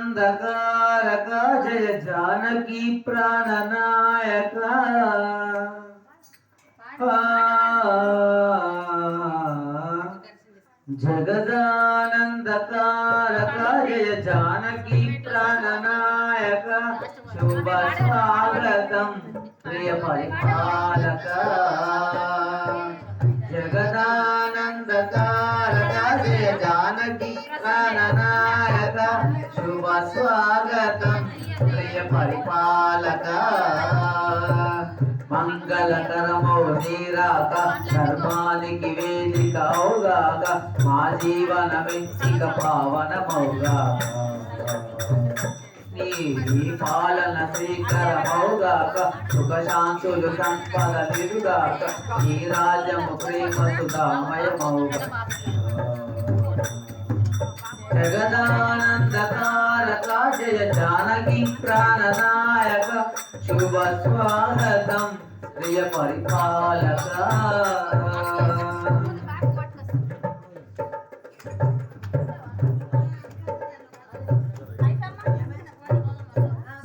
జగదానందకారక జయ జానకి ప్రాణనాయక జగదానందకారక జయ జానకి ప్రాణనాయక శుభ స్వాగతం ప్రియ పరిపాలక జగదానందకారక జయ జానకి ప్రాణనాయక శుభ స్వాగతం ప్రియ పరిపాలక మంగళకరమౌ నీరాక ధర్మానికి వేదిక అవుగాక మా జీవనమే ఇక పావనమౌగాక నీ పాలన శ్రీకరమౌగాక సుఖ శాంతులు సంపద నిరుగాక నీ రాజ్యము ప్రేమ సుధామయమౌగాక జగదానందకారక జయ జానకి ప్రాణనాయక శుభ స్వాగతం ప్రియ పరిపాలక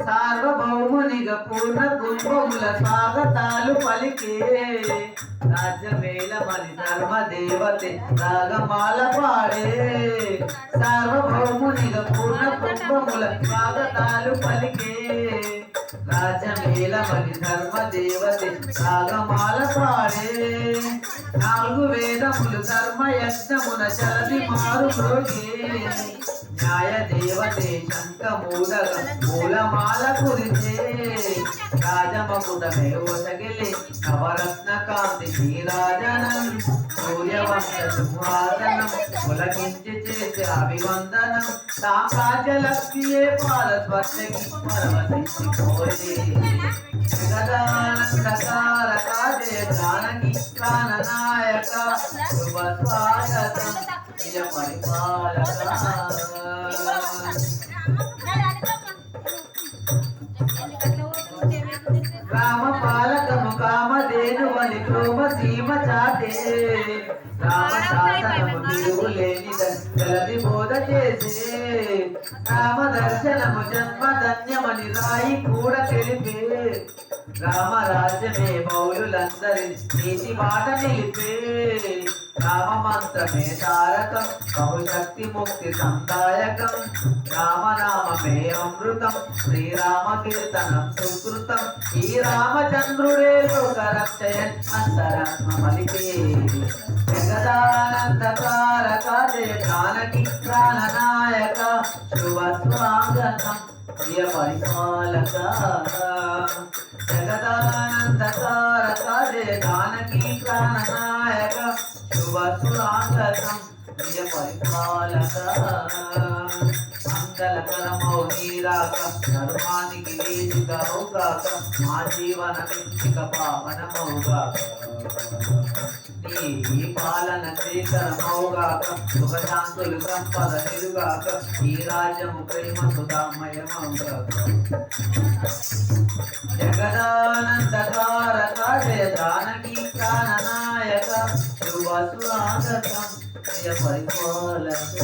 సార్వభౌమునిగా పూర్ణ కుంభముల స్వాగతాలు పలికే రాజ్యమేళ మరి ధర్మ దేవతే రాగమాల పాడే సార్వభౌమునిగా పూర్ణ కుంభముల స్వాగతాలు పలికే రాజ్యమేళ మరి ధర్మ దేవతే రాగమాల పాడే నాలుగు వేదములు ధర్మ యజ్ఞమున చలది మారు ప్రోగే న్యాయ దేవతే శంఖమూడగ మూలమాల కురిసే రాజమకుటమే ఒసగిలి నవరత్న కాంతి శ్రీరాజనం సూర్యవంశ సింహాసనం పులకించి చేసే అభివందనం సామ్రాజ్యలక్ష్మియే పాల స్వర్ణకి పరవశించిపోయి జగదానందకారక జయ జానకి ప్రాణనాయక శుభ స్వాగతం ప్రియ పరిపాలక రామ పాలకము కామధేనువని క్రోమ సీమ చాటే రామ శాసనము తిరుగులేనిదని జలది బోధ చేసే రామ దర్శనము జన్మ ధన్యమని రాయి కూడా తెలిపే రామరాజ్యమే మౌలులందరి నీతి మాట నిలిపే రామ మంత్రమే తారకం బహుశక్తి ముక్తి సందాయకం రామనామమే అమృతం శ్రీరామ కీర్తనం సుకృతం ఈ రామచంద్రుడే లోక రక్షయన్ అంతరాత్మ మలికే జగదానందకారక జయ జానకి ప్రాణనాయక శుభ స్వాగతం ప్రియ పరిపాలక జగదానందకారక జయ జానకి ప్రాణనాయక శుభ స్వాగతం ప్రియ పరిపాలక మంగళకరమౌ నీరాక ధర్మానికి వేదిక అవుగాక మా జీవనమే ఇక పావనమౌగాక నీ పాలన శ్రీకరమౌగాక సుఖ శాంతులు సంపద నిరుగాక ఈ రాజ్యము ప్రేమ సుధామయమౌగాక జగదానందకారక జయ జానకి ప్రాణనాయక శుభ స్వాగతం ప్రియ పరిపాలక